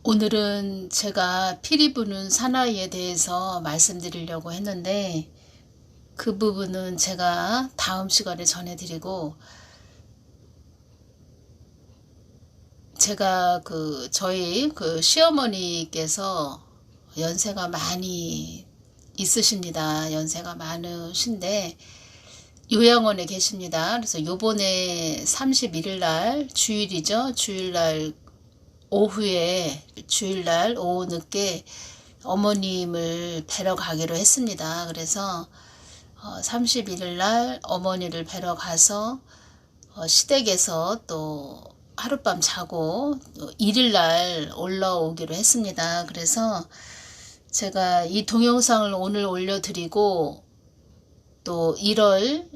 오늘은 제가 피리 부는 사나이에 대해서 말씀드리려고 했는데 그 부분은 제가 다음 시간에 전해드리고, 제가 저희 시어머니께서 연세가 많이 있으십니다. 연세가 많으신데 요양원에 계십니다. 그래서 요번에 31일 날 주일이죠. 주일날 오후 늦게 어머님을 뵈러 가기로 했습니다. 그래서 31일 날 어머니를 뵈러 가서 시댁에서 또 하룻밤 자고 1일 날 올라오기로 했습니다. 그래서 제가 이 동영상을 오늘 올려드리고, 또 1월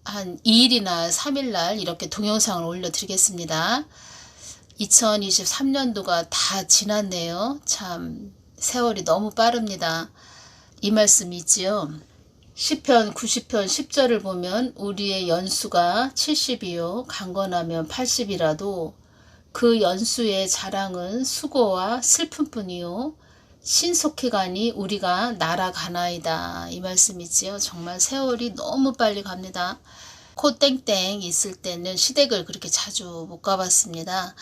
한 2일이나 3일 날 이렇게 동영상을 올려드리겠습니다. 2023년도가 다 지났네요. 참 세월이 너무 빠릅니다. 이 말씀이 있지요. 시편 90편 10절을 보면 우리의 연수가 70이요 강건하면 80이라도 그 연수의 자랑은 수고와 슬픔뿐이요 신속히 가니 우리가 날아가나이다. 이 말씀이지요. 정말 세월이 너무 빨리 갑니다. 코 땡땡 있을 때는 시댁을 그렇게 자주 못 가봤습니다.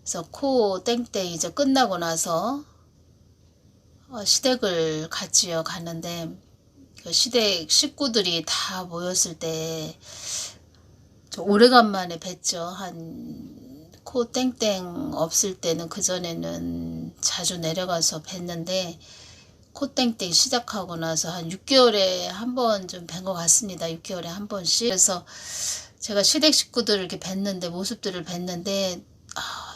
그래서 코 땡땡 이제 끝나고 나서 시댁을 갔지요. 갔는데 그 시댁 식구들이 다 모였을 때 오래간만에 뵀죠. 한 코 땡땡 없을 때는 그전에는 자주 내려가서 뵀는데 코 땡땡 시작하고 나서 한 6개월에 한 번 좀 뵌 것 같습니다. 6개월에 한 번씩. 그래서 제가 시댁 식구들을 이렇게 뵀는데, 모습들을 뵀는데,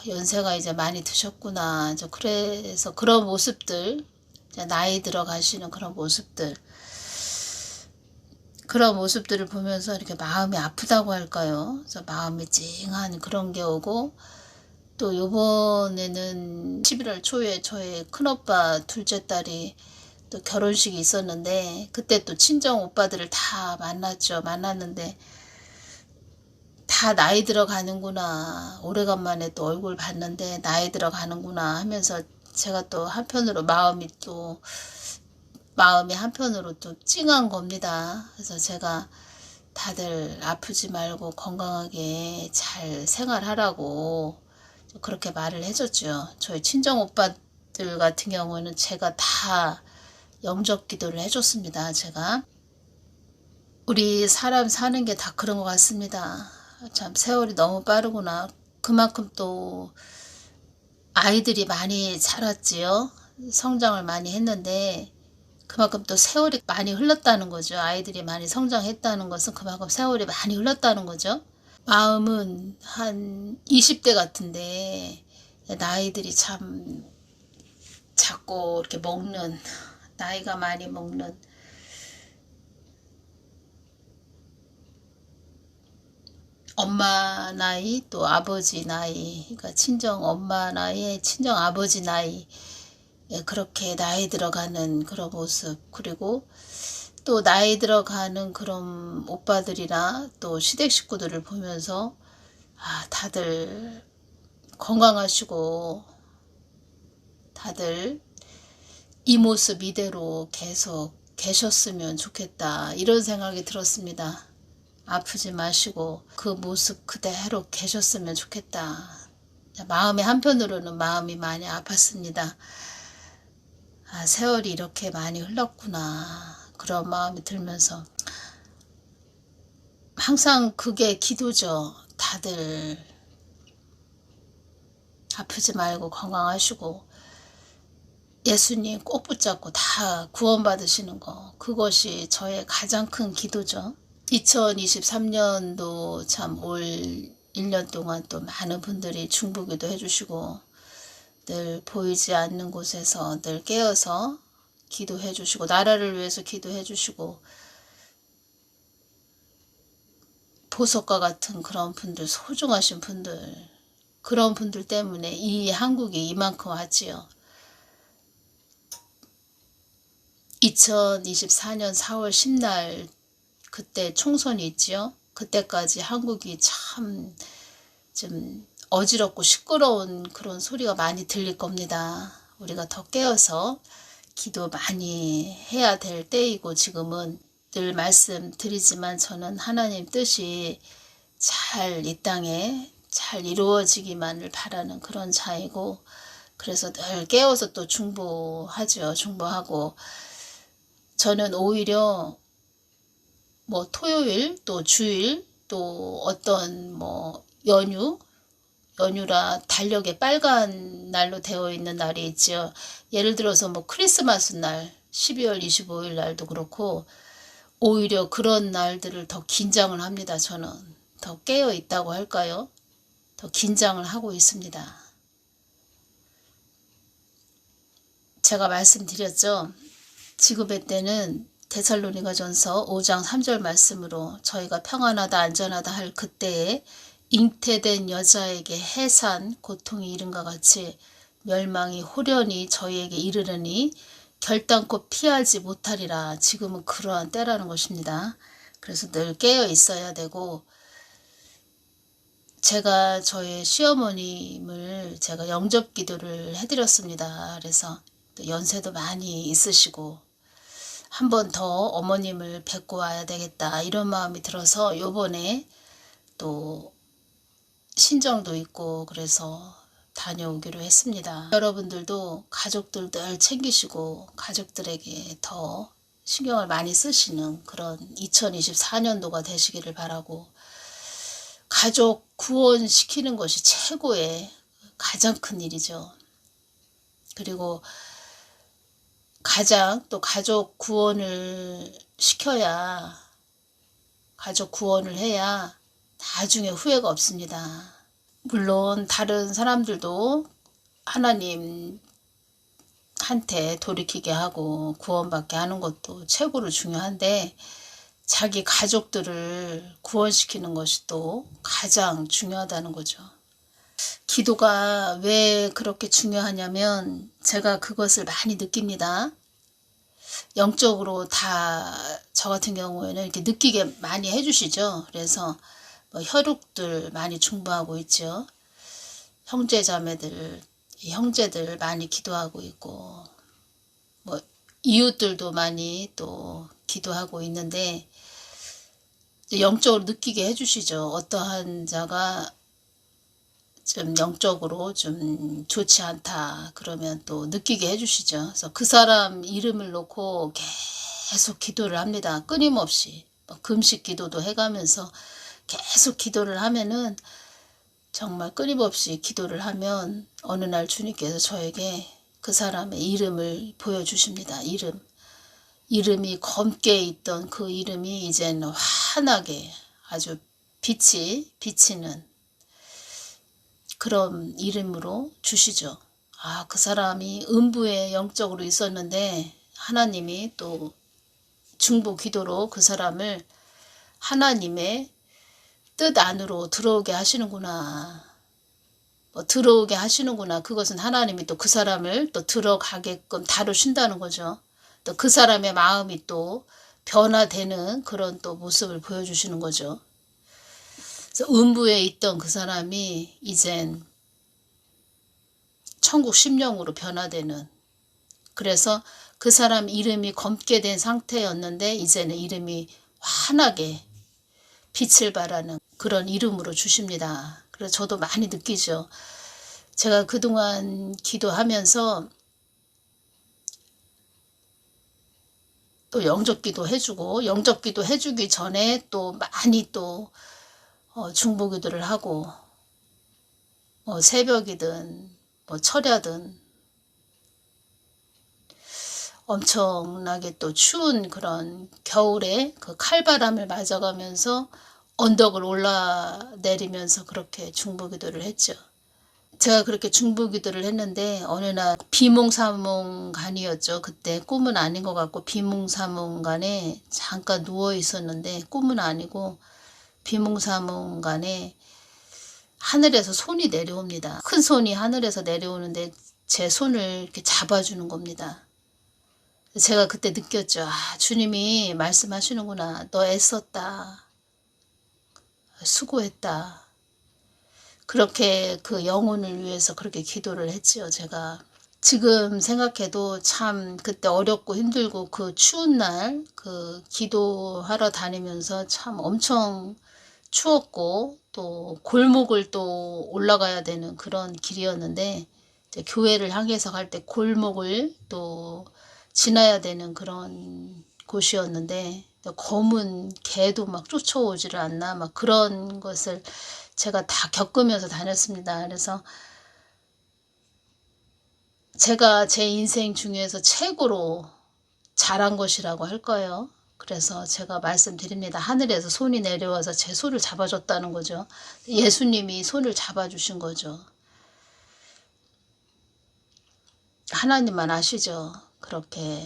연세가 이제 많이 드셨구나. 그래서 그런 모습들, 나이 들어가시는 그런 모습들을 보면서 이렇게 마음이 아프다고 할까요? 그래서 마음이 찡한 그런 게 오고, 또 요번에는 11월 초에 저의 큰오빠 둘째 딸이 또 결혼식이 있었는데, 그때 또 친정 오빠들을 다 만났는데 다 나이 들어가는구나. 오래간만에 또 얼굴 봤는데 나이 들어가는구나 하면서 제가 또 마음이 한편으로 또 찡한 겁니다. 그래서 제가 다들 아프지 말고 건강하게 잘 생활하라고 그렇게 말을 해줬죠. 저희 친정 오빠들 같은 경우는 제가 다 영접 기도를 해줬습니다. 제가 우리 사람 사는 게 다 그런 것 같습니다. 참 세월이 너무 빠르구나. 그만큼 또 아이들이 많이 자랐지요. 성장을 많이 했는데 그만큼 또 세월이 많이 흘렀다는 거죠. 아이들이 많이 성장했다는 것은 그만큼 세월이 많이 흘렀다는 거죠. 마음은 한 20대 같은데 나이들이 참 자꾸 이렇게 나이가 많이 먹는 엄마 나이, 또 아버지 나이, 그러니까 친정 엄마 나이, 친정 아버지 나이, 그렇게 나이 들어가는 그런 모습, 그리고 또 나이 들어가는 그런 오빠들이나 또 시댁 식구들을 보면서 다들 건강하시고 다들 이 모습 이대로 계속 계셨으면 좋겠다, 이런 생각이 들었습니다. 아프지 마시고 그 모습 그대로 계셨으면 좋겠다. 한편으로는 마음이 많이 아팠습니다. 세월이 이렇게 많이 흘렀구나, 그런 마음이 들면서 항상 그게 기도죠. 다들 아프지 말고 건강하시고 예수님 꼭 붙잡고 다 구원받으시는 거, 그것이 저의 가장 큰 기도죠. 2023년도 참 올 1년 동안 또 많은 분들이 중보기도 해주시고 늘 보이지 않는 곳에서 늘 깨어서 기도해 주시고 나라를 위해서 기도해 주시고, 보석과 같은 그런 분들, 소중하신 분들, 그런 분들 때문에 이 한국이 이만큼 왔지요. 2024년 4월 10날 그때 총선이 있지요. 그때까지 한국이 참 좀 어지럽고 시끄러운 그런 소리가 많이 들릴 겁니다. 우리가 더 깨어서 기도 많이 해야 될 때이고, 지금은 늘 말씀드리지만 저는 하나님 뜻이 잘 이 땅에 잘 이루어지기만을 바라는 그런 자이고, 그래서 늘 깨어서 또 중보하죠. 중보하고, 저는 오히려 뭐 토요일 또 주일 또 어떤 뭐 연휴라 달력에 빨간 날로 되어 있는 날이 있죠. 예를 들어서 뭐 크리스마스 날 12월 25일 날도 그렇고, 오히려 그런 날들을 더 긴장을 합니다. 저는 더 깨어 있다고 할까요? 더 긴장을 하고 있습니다. 제가 말씀드렸죠. 지금의 때는 데살로니가전서 5장 3절 말씀으로 저희가 평안하다 안전하다 할 그때에 잉태된 여자에게 해산 고통이 이른과 같이 멸망이 호련히 저희에게 이르르니 결단코 피하지 못하리라. 지금은 그러한 때라는 것입니다. 그래서 늘 깨어 있어야 되고, 제가 저의 시어머님을 제가 영접 기도를 해드렸습니다. 그래서 또 연세도 많이 있으시고 한 번 더 어머님을 뵙고 와야 되겠다 이런 마음이 들어서 요번에 또 신정도 있고 그래서 다녀오기로 했습니다. 여러분들도 가족들 늘 챙기시고 가족들에게 더 신경을 많이 쓰시는 그런 2024년도가 되시기를 바라고, 가족 구원시키는 것이 최고의 가장 큰 일이죠. 그리고 또 가족 구원을 시켜야, 가족 구원을 해야 나중에 후회가 없습니다. 물론 다른 사람들도 하나님한테 돌이키게 하고 구원받게 하는 것도 최고로 중요한데, 자기 가족들을 구원시키는 것이 또 가장 중요하다는 거죠. 기도가 왜 그렇게 중요하냐면 제가 그것을 많이 느낍니다. 영적으로 다 저 같은 경우에는 이렇게 느끼게 많이 해주시죠. 그래서 뭐 혈육들 많이 중보하고 있죠. 형제들 많이 기도하고 있고, 뭐 이웃들도 많이 또 기도하고 있는데, 영적으로 느끼게 해주시죠. 어떠한 자가 좀 영적으로 좀 좋지 않다 그러면 또 느끼게 해주시죠. 그래서 그 사람 이름을 놓고 계속 기도를 합니다. 끊임없이 금식 기도도 해가면서 계속 기도를 하면은, 정말 끊임없이 기도를 하면 어느 날 주님께서 저에게 그 사람의 이름을 보여주십니다. 이름이 검게 있던 그 이름이 이제는 환하게 아주 빛이 비치는 그런 이름으로 주시죠. 그 사람이 음부에 영적으로 있었는데 하나님이 또 중보 기도로 그 사람을 하나님의 뜻 안으로 들어오게 하시는구나. 들어오게 하시는구나. 그것은 하나님이 또 그 사람을 또 들어가게끔 다루신다는 거죠. 또 그 사람의 마음이 또 변화되는 그런 또 모습을 보여주시는 거죠. 그래서 음부에 있던 그 사람이 이젠 천국 심령으로 변화되는, 그래서 그 사람 이름이 검게 된 상태였는데 이제는 이름이 환하게 빛을 발하는 그런 이름으로 주십니다. 그래서 저도 많이 느끼죠. 제가 그동안 기도하면서 또 영접기도 해주고, 영접기도 해주기 전에 또 많이 또 중보기도를 하고, 새벽이든 철야든 엄청나게 또 추운 그런 겨울에 그 칼바람을 맞아가면서 언덕을 올라내리면서 그렇게 중보기도를 했죠. 제가 그렇게 중보기도를 했는데 어느 날 비몽사몽간이었죠. 그때 꿈은 아닌 것 같고 비몽사몽간에 잠깐 누워 있었는데, 꿈은 아니고 비몽사몽간에 하늘에서 손이 내려옵니다. 큰 손이 하늘에서 내려오는데 제 손을 이렇게 잡아주는 겁니다. 제가 그때 느꼈죠. 주님이 말씀하시는구나. 너 애썼다. 수고했다. 그렇게 그 영혼을 위해서 그렇게 기도를 했지요, 제가. 지금 생각해도 참 그때 어렵고 힘들고 그 추운 날 그 기도하러 다니면서 참 엄청 추웠고 또 골목을 또 올라가야 되는 그런 길이었는데, 이제 교회를 향해서 갈 때 골목을 또 지나야 되는 그런 곳이었는데, 검은 개도 막 쫓아오지를 않나 막 그런 것을 제가 다 겪으면서 다녔습니다. 그래서 제가 제 인생 중에서 최고로 잘한 것이라고 할 거예요. 그래서 제가 말씀드립니다. 하늘에서 손이 내려와서 제 손을 잡아줬다는 거죠. 예수님이 손을 잡아주신 거죠. 하나님만 아시죠. 그렇게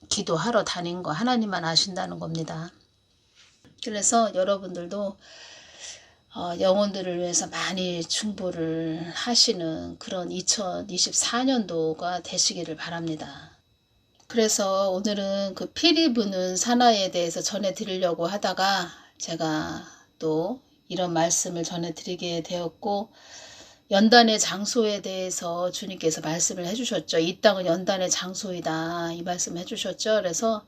기도하러 다닌 거 하나님만 아신다는 겁니다. 그래서 여러분들도 영혼들을 위해서 많이 중보를 하시는 그런 2024년도가 되시기를 바랍니다. 그래서 오늘은 그 피리 부는 사나이에 대해서 전해드리려고 하다가 제가 또 이런 말씀을 전해드리게 되었고, 연단의 장소에 대해서 주님께서 말씀을 해주셨죠. 이 땅은 연단의 장소이다, 이 말씀 해주셨죠. 그래서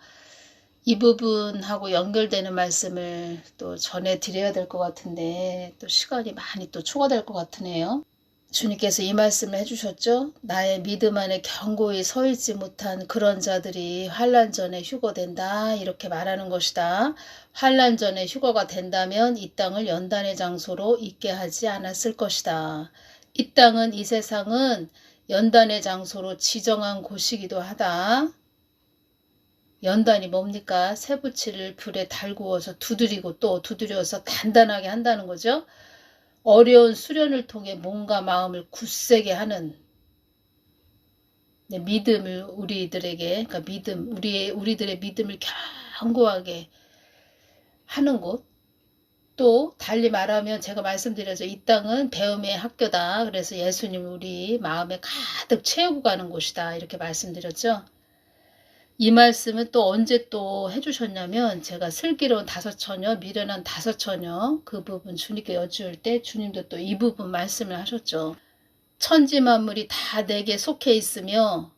이 부분하고 연결되는 말씀을 또 전해드려야 될 것 같은데 또 시간이 많이 또 초과될 것 같으네요. 주님께서 이 말씀을 해주셨죠. 나의 믿음 안에 견고히 서 있지 못한 그런 자들이 환난 전에 휴거된다, 이렇게 말하는 것이다. 환난 전에 휴거가 된다면 이 땅을 연단의 장소로 있게 하지 않았을 것이다. 이 땅은, 이 세상은 연단의 장소로 지정한 곳이기도 하다. 연단이 뭡니까? 쇠붙이를 불에 달구어서 두드리고 또 두드려서 단단하게 한다는 거죠. 어려운 수련을 통해 몸과 마음을 굳세게 하는, 믿음을 우리들에게, 그러니까 우리들의 믿음을 견고하게 하는 곳. 또 달리 말하면 제가 말씀드렸죠. 이 땅은 배움의 학교다. 그래서 예수님 우리 마음에 가득 채우고 가는 곳이다, 이렇게 말씀드렸죠. 이 말씀은 또 언제 또 해주셨냐면, 제가 슬기로운 다섯 처녀, 미련한 다섯 처녀, 그 부분 주님께 여쭈을 때 주님도 또 이 부분 말씀을 하셨죠. 천지 만물이 다 내게 속해 있으며,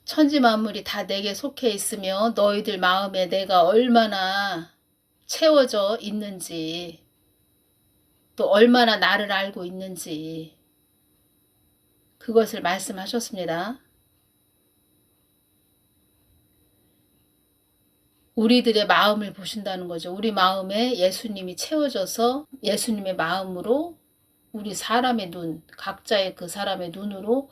천지 만물이 다 내게 속해 있으며 너희들 마음에 내가 얼마나 채워져 있는지, 또 얼마나 나를 알고 있는지, 그것을 말씀하셨습니다. 우리들의 마음을 보신다는 거죠. 우리 마음에 예수님이 채워져서 예수님의 마음으로 우리 사람의 눈, 각자의 그 사람의 눈으로,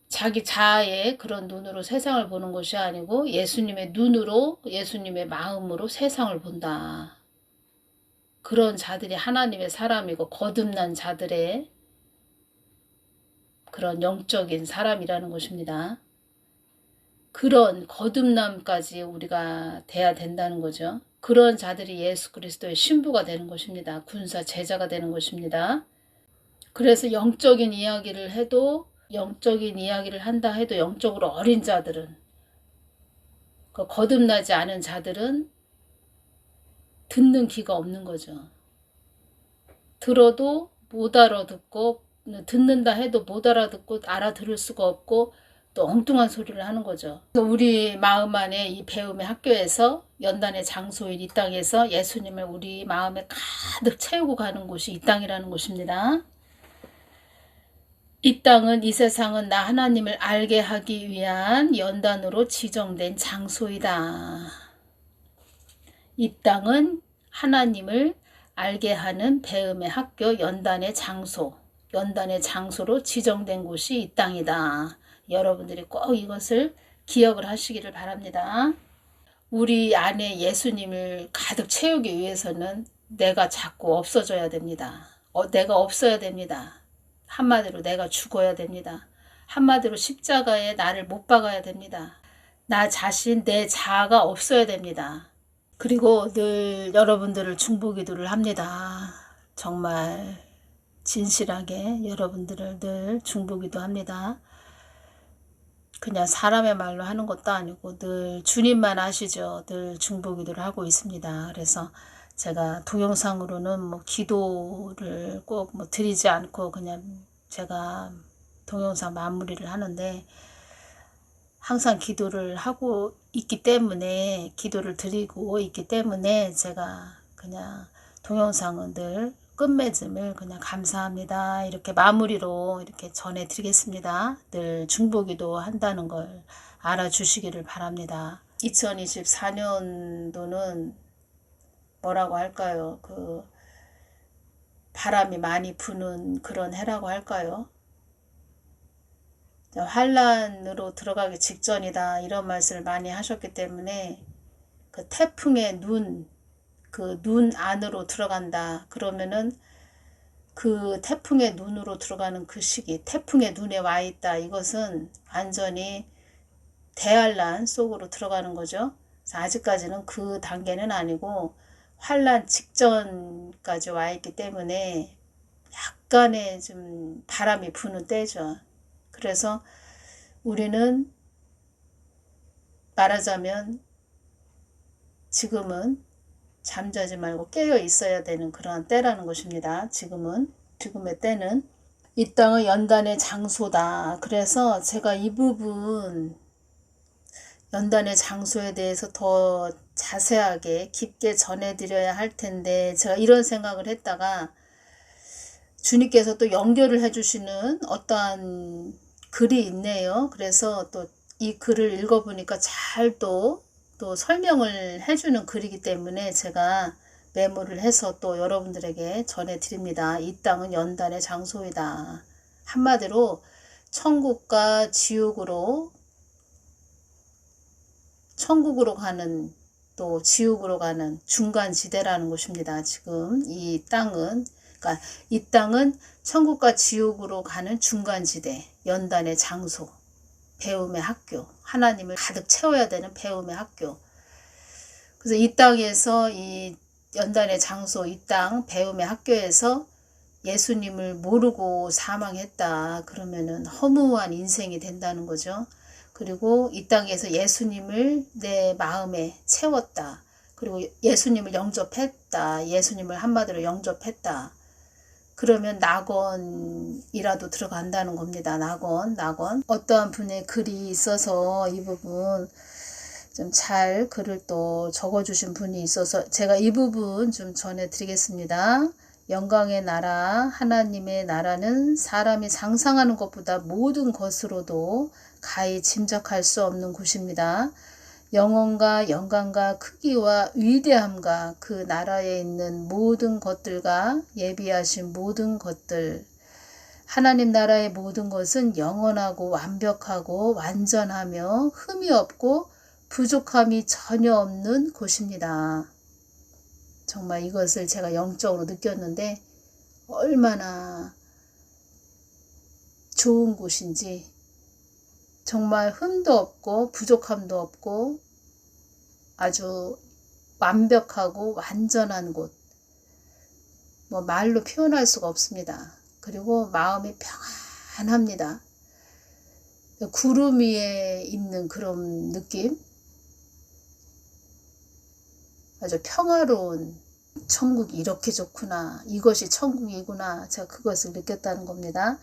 자기 자아의 그런 눈으로 세상을 보는 것이 아니고 예수님의 눈으로, 예수님의 마음으로 세상을 본다. 그런 자들이 하나님의 사람이고 거듭난 자들의 그런 영적인 사람이라는 것입니다. 그런 거듭남까지 우리가 돼야 된다는 거죠. 그런 자들이 예수 그리스도의 신부가 되는 것입니다. 군사 제자가 되는 것입니다. 그래서 영적인 이야기를 한다 해도 영적으로 어린 자들은, 거듭나지 않은 자들은 듣는 귀가 없는 거죠. 들어도 못 알아듣고, 듣는다 해도 못 알아듣고 알아들을 수가 없고 또 엉뚱한 소리를 하는 거죠. 우리 마음 안에 이 배움의 학교에서, 연단의 장소인 이 땅에서 예수님을 우리 마음에 가득 채우고 가는 곳이 이 땅이라는 것입니다. 이 땅은, 이 세상은 나 하나님을 알게 하기 위한 연단으로 지정된 장소이다. 이 땅은 하나님을 알게 하는 배움의 학교, 연단의 장소로 지정된 곳이 이 땅이다. 여러분들이 꼭 이것을 기억을 하시기를 바랍니다. 우리 안에 예수님을 가득 채우기 위해서는 내가 자꾸 없어져야 됩니다. 내가 없어야 됩니다. 한마디로 내가 죽어야 됩니다. 한마디로 십자가에 나를 못 박아야 됩니다. 나 자신, 내 자아가 없어야 됩니다. 그리고 늘 여러분들을 중보기도를 합니다. 정말 진실하게 여러분들을 늘 중보기도 합니다. 그냥 사람의 말로 하는 것도 아니고 늘 주님만 아시죠. 늘 중보기도를 하고 있습니다. 그래서 제가 동영상으로는 뭐 기도를 꼭 뭐 드리지 않고 그냥 제가 동영상 마무리를 하는데, 항상 기도를 하고 있기 때문에, 기도를 드리고 있기 때문에 제가 그냥 동영상은 늘 끝맺음을 그냥 감사합니다 이렇게 마무리로 이렇게 전해드리겠습니다. 늘 중보기도 한다는 걸 알아주시기를 바랍니다. 2024년도는 뭐라고 할까요? 그 바람이 많이 부는 그런 해라고 할까요? 환란으로 들어가기 직전이다 이런 말씀을 많이 하셨기 때문에, 그 태풍의 그 눈 안으로 들어간다 그러면은 그 태풍의 눈으로 들어가는 그 시기, 태풍의 눈에 와 있다, 이것은 완전히 대환란 속으로 들어가는 거죠. 그래서 아직까지는 그 단계는 아니고 환란 직전까지 와 있기 때문에 약간의 좀 바람이 부는 때죠. 그래서 우리는 말하자면 지금은 잠자지 말고 깨어 있어야 되는 그런 때라는 것입니다. 지금의 때는 이 땅은 연단의 장소다. 그래서 제가 이 부분 연단의 장소에 대해서 더 자세하게 깊게 전해드려야 할 텐데, 제가 이런 생각을 했다가 주님께서 또 연결을 해주시는 어떠한 글이 있네요. 그래서 또 이 글을 읽어보니까 잘 또 설명을 해주는 글이기 때문에 제가 메모를 해서 또 여러분들에게 전해드립니다. 이 땅은 연단의 장소이다. 한마디로 천국과 지옥으로 천국으로 가는 또 지옥으로 가는 중간지대라는 것입니다. 지금 이 땅은, 그러니까 이 땅은 천국과 지옥으로 가는 중간지대, 연단의 장소, 배움의 학교, 하나님을 가득 채워야 되는 배움의 학교. 그래서 이 땅에서 이 연단의 장소, 이 땅 배움의 학교에서 예수님을 모르고 사망했다 그러면은 허무한 인생이 된다는 거죠. 그리고 이 땅에서 예수님을 내 마음에 채웠다. 그리고 예수님을 영접했다. 예수님을 한마디로 영접했다. 그러면 낙원이라도 들어간다는 겁니다. 낙원. 어떠한 분의 글이 있어서 이 부분 좀 잘 글을 또 적어주신 분이 있어서 제가 이 부분 좀 전해드리겠습니다. 영광의 나라, 하나님의 나라는 사람이 상상하는 것보다 모든 것으로도 가히 짐작할 수 없는 곳입니다. 영혼과 영광과 크기와 위대함과 그 나라에 있는 모든 것들과 예비하신 모든 것들, 하나님 나라의 모든 것은 영원하고 완벽하고 완전하며 흠이 없고 부족함이 전혀 없는 곳입니다. 정말 이것을 제가 영적으로 느꼈는데 얼마나 좋은 곳인지, 정말 흠도 없고 부족함도 없고 아주 완벽하고 완전한 곳, 뭐 말로 표현할 수가 없습니다. 그리고 마음이 평안합니다. 구름 위에 있는 그런 느낌, 아주 평화로운, 천국이 이렇게 좋구나, 이것이 천국이구나, 제가 그것을 느꼈다는 겁니다.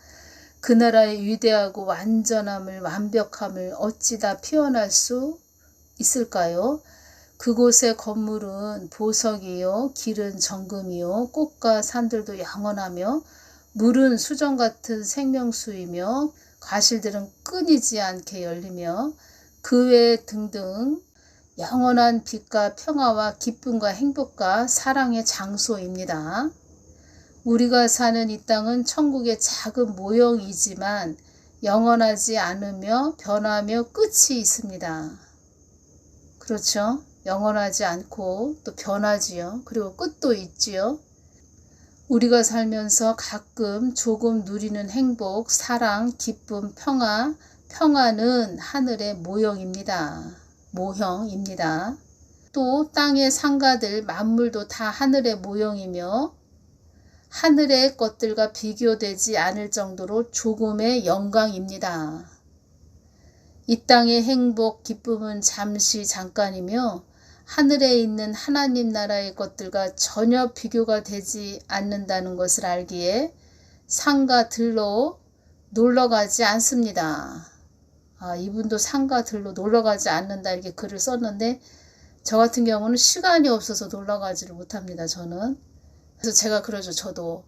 그 나라의 위대하고 완전함을, 완벽함을 어찌 다 표현할 수 있을까요? 그곳의 건물은 보석이요, 길은 정금이요, 꽃과 산들도 영원하며 물은 수정 같은 생명수이며 과실들은 끊이지 않게 열리며 그 외 등등 영원한 빛과 평화와 기쁨과 행복과 사랑의 장소입니다. 우리가 사는 이 땅은 천국의 작은 모형이지만 영원하지 않으며 변하며 끝이 있습니다. 그렇죠? 영원하지 않고 또 변하지요. 그리고 끝도 있지요. 우리가 살면서 가끔 조금 누리는 행복, 사랑, 기쁨, 평화는 하늘의 모형입니다. 또 땅의 상가들, 만물도 다 하늘의 모형이며 하늘의 것들과 비교되지 않을 정도로 조금의 영광입니다. 이 땅의 행복, 기쁨은 잠깐이며 하늘에 있는 하나님 나라의 것들과 전혀 비교가 되지 않는다는 것을 알기에 산과 들로 놀러가지 않습니다. 이분도 산과 들로 놀러가지 않는다 이렇게 글을 썼는데 저 같은 경우는 시간이 없어서 놀러가지를 못합니다. 저는. 그래서 제가 그러죠. 저도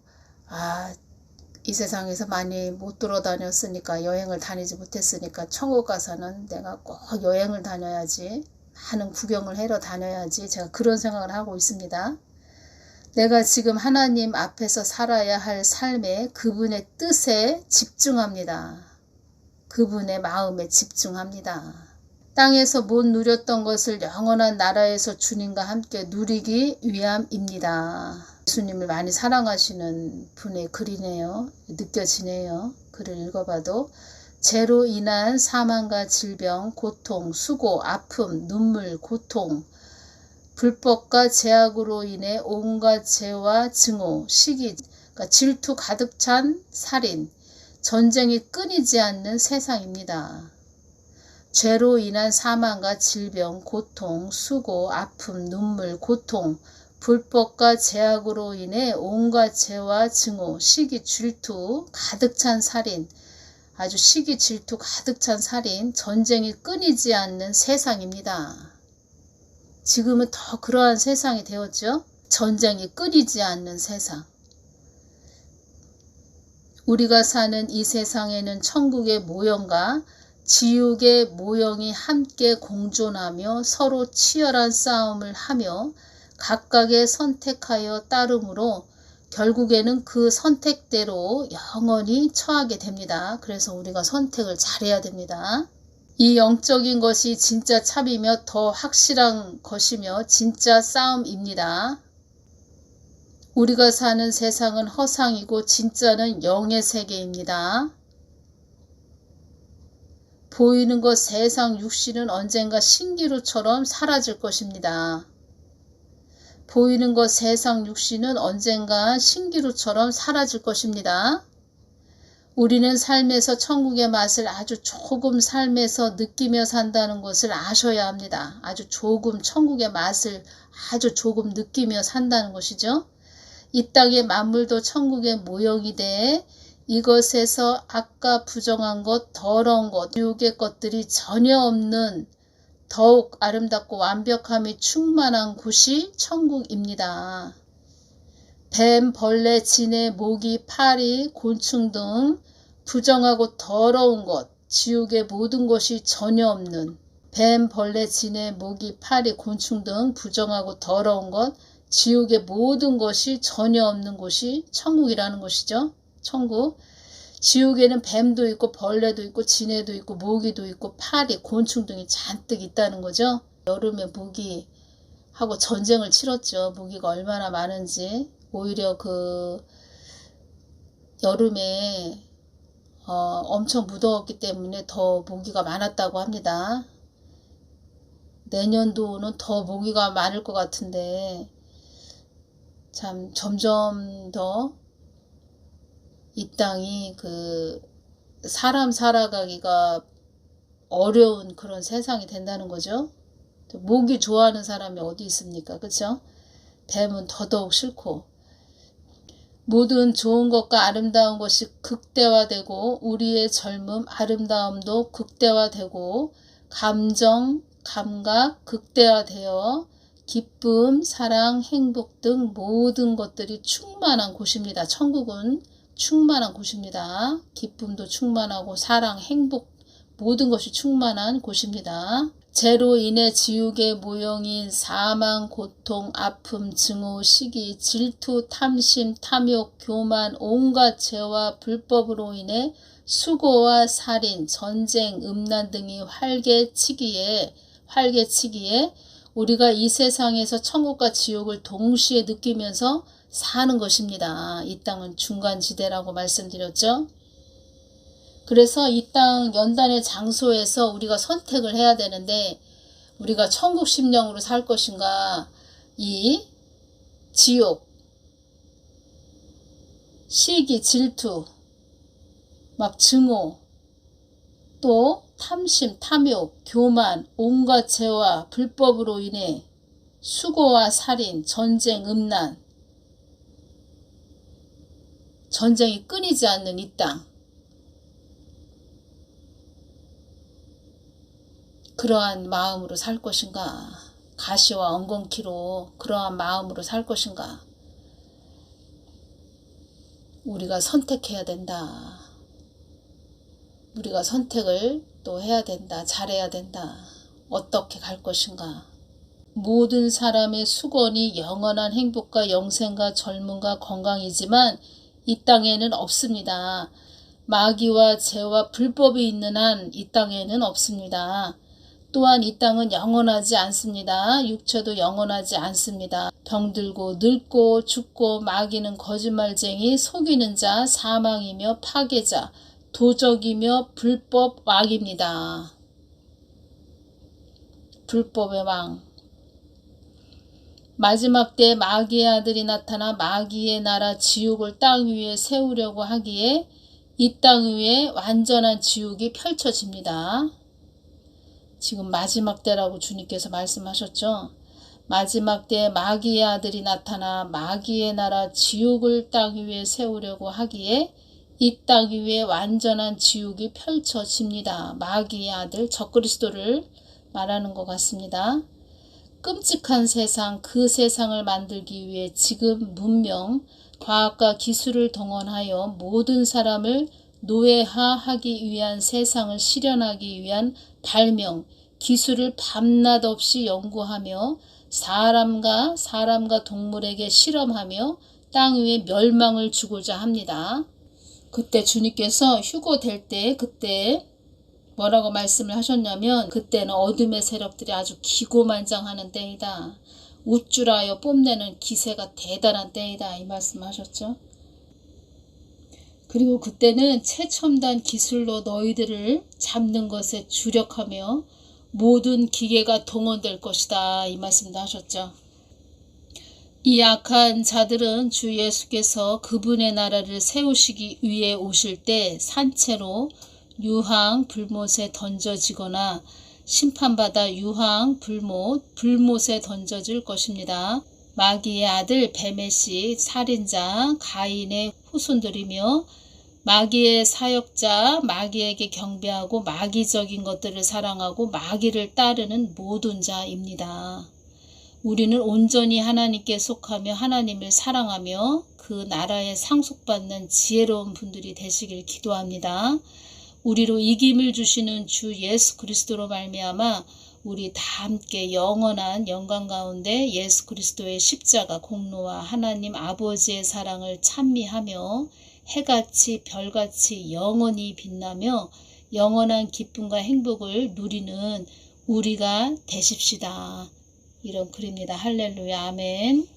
이 세상에서 많이 못 돌아다녔으니까, 여행을 다니지 못했으니까 천국 가서는 내가 꼭 여행을 다녀야지, 많은 구경을 하러 다녀야지, 제가 그런 생각을 하고 있습니다. 내가 지금 하나님 앞에서 살아야 할 삶에 그분의 뜻에 집중합니다. 그분의 마음에 집중합니다. 땅에서 못 누렸던 것을 영원한 나라에서 주님과 함께 누리기 위함입니다. 예수님을 많이 사랑하시는 분의 글이네요. 느껴지네요. 글을 읽어봐도 죄로 인한 사망과 질병, 고통, 수고, 아픔, 눈물, 고통, 불법과 제약으로 인해 온갖 죄와 증오, 시기, 질투 가득 찬 살인, 전쟁이 끊이지 않는 세상입니다. 죄로 인한 사망과 질병, 고통, 수고, 아픔, 눈물, 고통, 불법과 제약으로 인해 온갖 죄와 증오, 시기, 질투 가득 찬 살인, 아주 시기, 질투 가득 찬 살인, 전쟁이 끊이지 않는 세상입니다. 지금은 더 그러한 세상이 되었죠. 전쟁이 끊이지 않는 세상. 우리가 사는 이 세상에는 천국의 모형과 지옥의 모형이 함께 공존하며 서로 치열한 싸움을 하며 각각의 선택하여 따름으로 결국에는 그 선택대로 영원히 처하게 됩니다. 그래서 우리가 선택을 잘해야 됩니다. 이 영적인 것이 진짜 참이며 더 확실한 것이며 진짜 싸움입니다. 우리가 사는 세상은 허상이고 진짜는 영의 세계입니다. 보이는 것 세상 육신은 언젠가 신기루처럼 사라질 것입니다. 보이는 것 세상 육신은 언젠가 신기루처럼 사라질 것입니다. 우리는 삶에서 천국의 맛을 아주 조금 삶에서 느끼며 산다는 것을 아셔야 합니다. 아주 조금 천국의 맛을 아주 조금 느끼며 산다는 것이죠. 이 땅의 만물도 천국의 모형이 돼 이것에서 악과 부정한 것, 더러운 것, 지옥의 것들이 전혀 없는 더욱 아름답고 완벽함이 충만한 곳이 천국입니다. 뱀, 벌레, 지네, 모기, 파리, 곤충 등 부정하고 더러운 것, 지옥의 모든 것이 전혀 없는 뱀, 벌레, 지네, 모기, 파리, 곤충 등 부정하고 더러운 것, 지옥의 모든 것이 전혀 없는 곳이 천국이라는 것이죠. 천국. 지옥에는 뱀도 있고 벌레도 있고 지네도 있고 모기도 있고 파리, 곤충 등이 잔뜩 있다는 거죠. 여름에 모기하고 전쟁을 치렀죠. 모기가 얼마나 많은지. 오히려 그 여름에 엄청 무더웠기 때문에 더 모기가 많았다고 합니다. 내년도는 더 모기가 많을 것 같은데 참 점점 더 이 땅이 그 사람 살아가기가 어려운 그런 세상이 된다는 거죠. 모기 좋아하는 사람이 어디 있습니까? 그렇죠? 뱀은 더더욱 싫고 모든 좋은 것과 아름다운 것이 극대화되고 우리의 젊음, 아름다움도 극대화되고 감정, 감각 극대화되어 기쁨, 사랑, 행복 등 모든 것들이 충만한 곳입니다. 천국은 충만한 곳입니다. 기쁨도 충만하고 사랑, 행복 모든 것이 충만한 곳입니다. 죄로 인해 지옥의 모형인 사망, 고통, 아픔, 증오, 시기, 질투, 탐심, 탐욕, 교만, 온갖 죄와 불법으로 인해 수고와 살인, 전쟁, 음란 등이 활개치기에 우리가 이 세상에서 천국과 지옥을 동시에 느끼면서 사는 것입니다. 이 땅은 중간지대라고 말씀드렸죠. 그래서 이 땅 연단의 장소에서 우리가 선택을 해야 되는데 우리가 천국 심령으로 살 것인가 이 지옥, 시기, 질투, 막 증오, 또 탐심, 탐욕, 교만, 온갖 죄와 불법으로 인해 수고와 살인, 전쟁, 음란, 전쟁이 끊이지 않는 이 땅, 그러한 마음으로 살 것인가? 가시와 엉겅퀴로 그러한 마음으로 살 것인가? 우리가 선택해야 된다. 우리가 선택을 또 해야 된다. 잘해야 된다. 어떻게 갈 것인가? 모든 사람의 수건이 영원한 행복과 영생과 젊음과 건강이지만 이 땅에는 없습니다. 마귀와 죄와 불법이 있는 한 이 땅에는 없습니다. 또한 이 땅은 영원하지 않습니다. 육체도 영원하지 않습니다. 병들고 늙고 죽고 마귀는 거짓말쟁이, 속이는 자, 사망이며 파괴자, 도적이며 불법 왕입니다. 불법의 왕. 마지막 때 마귀의 아들이 나타나 마귀의 나라 지옥을 땅 위에 세우려고 하기에 이 땅 위에 완전한 지옥이 펼쳐집니다. 지금 마지막 때라고 주님께서 말씀하셨죠. 마지막 때 마귀의 아들이 나타나 마귀의 나라 지옥을 땅 위에 세우려고 하기에 이 땅 위에 완전한 지옥이 펼쳐집니다. 마귀의 아들 적그리스도를 말하는 것 같습니다. 끔찍한 세상, 그 세상을 만들기 위해 지금 문명, 과학과 기술을 동원하여 모든 사람을 노예화하기 위한 세상을 실현하기 위한 발명, 기술을 밤낮 없이 연구하며 사람과 동물에게 실험하며 땅 위에 멸망을 주고자 합니다. 그때 주님께서 휴거될 때 그때 뭐라고 말씀을 하셨냐면 그때는 어둠의 세력들이 아주 기고만장하는 때이다. 우쭐하여 뽐내는 기세가 대단한 때이다. 이 말씀하셨죠. 그리고 그때는 최첨단 기술로 너희들을 잡는 것에 주력하며 모든 기계가 동원될 것이다. 이 말씀도 하셨죠. 이 악한 자들은 주 예수께서 그분의 나라를 세우시기 위해 오실 때 산채로 유황 불못에 던져지거나 심판받아 유황 불못에 던져질 것입니다. 마귀의 아들 베메시 살인자 가인의 후손들이며 마귀의 사역자, 마귀에게 경배하고 마귀적인 것들을 사랑하고 마귀를 따르는 모든 자입니다. 우리는 온전히 하나님께 속하며 하나님을 사랑하며 그 나라에 상속받는 지혜로운 분들이 되시길 기도합니다. 우리로 이김을 주시는 주 예수 그리스도로 말미암아 우리 다 함께 영원한 영광 가운데 예수 그리스도의 십자가 공로와 하나님 아버지의 사랑을 찬미하며 해같이 별같이 영원히 빛나며 영원한 기쁨과 행복을 누리는 우리가 되십시다. 이런 글입니다. 할렐루야. 아멘.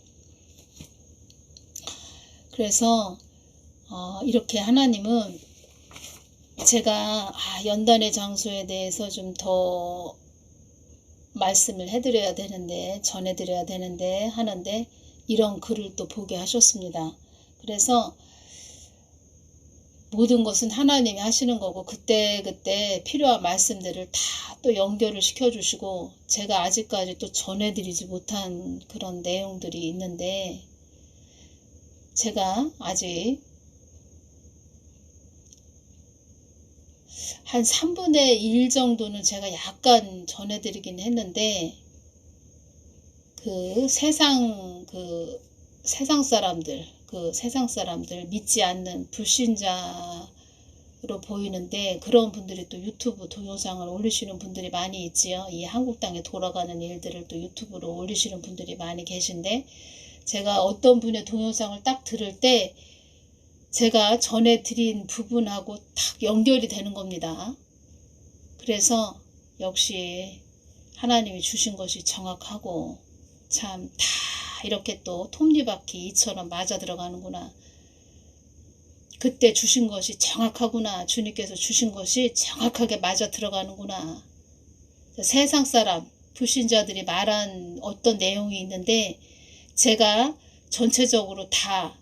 그래서 이렇게 하나님은 제가 연단의 장소에 대해서 좀 더 말씀을 해드려야 되는데 전해드려야 되는데 하는데 이런 글을 또 보게 하셨습니다. 그래서 모든 것은 하나님이 하시는 거고 그때 필요한 말씀들을 다 또 연결을 시켜주시고 제가 아직까지 또 전해드리지 못한 그런 내용들이 있는데 제가 아직 한 3분의 1 정도는 제가 약간 전해드리긴 했는데 그 세상 사람들 믿지 않는 불신자로 보이는데 그런 분들이 또 유튜브 동영상을 올리시는 분들이 많이 있지요. 이 한국 땅에 돌아가는 일들을 또 유튜브로 올리시는 분들이 많이 계신데 제가 어떤 분의 동영상을 딱 들을 때 제가 전해드린 부분하고 딱 연결이 되는 겁니다. 그래서 역시 하나님이 주신 것이 정확하고 참 다 이렇게 또 톱니바퀴 이처럼 맞아 들어가는구나. 그때 주신 것이 정확하구나. 주님께서 주신 것이 정확하게 맞아 들어가는구나. 세상 사람, 불신자들이 말한 어떤 내용이 있는데 제가 전체적으로 다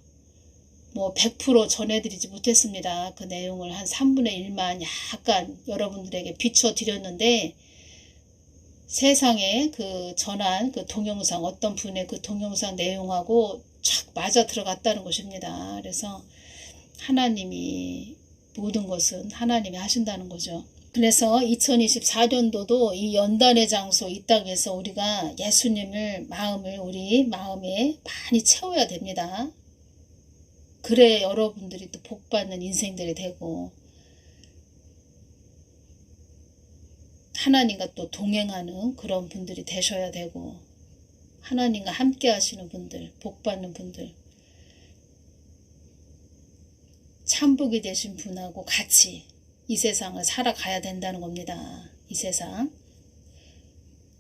100% 전해드리지 못했습니다. 그 내용을 한 3분의 1만 약간 여러분들에게 비춰드렸는데 세상에 그 전한 그 동영상, 어떤 분의 그 동영상 내용하고 쫙 맞아 들어갔다는 것입니다. 그래서 하나님이 모든 것은 하나님이 하신다는 거죠. 그래서 2024년도도 이 연단의 장소 이 땅에서 우리가 예수님을 우리 마음에 많이 채워야 됩니다. 그래 여러분들이 또 복받는 인생들이 되고 하나님과 또 동행하는 그런 분들이 되셔야 되고 하나님과 함께 하시는 분들, 복받는 분들, 참복이 되신 분하고 같이 이 세상을 살아가야 된다는 겁니다. 이 세상.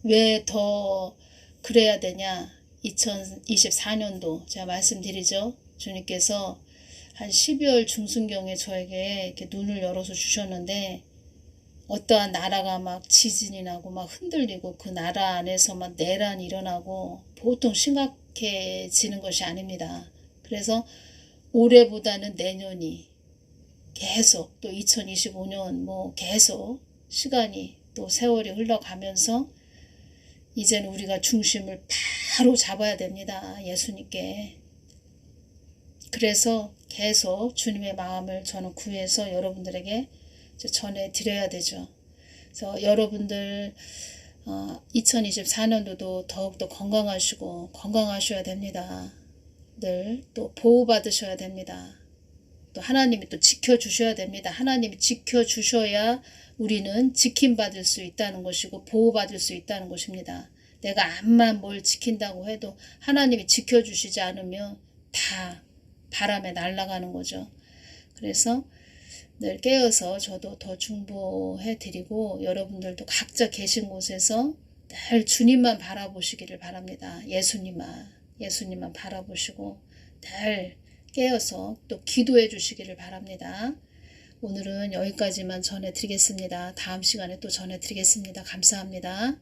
왜 더 그래야 되냐? 2024년도 제가 말씀드리죠. 주님께서 한 12월 중순경에 저에게 이렇게 눈을 열어서 주셨는데 어떠한 나라가 막 지진이 나고 막 흔들리고 그 나라 안에서 막 내란이 일어나고 보통 심각해지는 것이 아닙니다. 그래서 올해보다는 내년이 계속 또 2025년 뭐 계속 시간이 또 세월이 흘러가면서 이제는 우리가 중심을 바로 잡아야 됩니다. 예수님께. 그래서 계속 주님의 마음을 저는 구해서 여러분들에게 전해드려야 되죠. 그래서 여러분들 2024년도도 더욱더 건강하셔야 됩니다. 늘 또 보호받으셔야 됩니다. 또 하나님이 또 지켜주셔야 됩니다. 하나님이 지켜주셔야 우리는 지킴받을 수 있다는 것이고 보호받을 수 있다는 것입니다. 내가 암만 뭘 지킨다고 해도 하나님이 지켜주시지 않으면 다 바람에 날아가는 거죠. 그래서 늘 깨어서 저도 더 중보해 드리고 여러분들도 각자 계신 곳에서 늘 주님만 바라보시기를 바랍니다. 예수님만 바라보시고 늘 깨어서 또 기도해 주시기를 바랍니다. 오늘은 여기까지만 전해드리겠습니다. 다음 시간에 또 전해드리겠습니다. 감사합니다.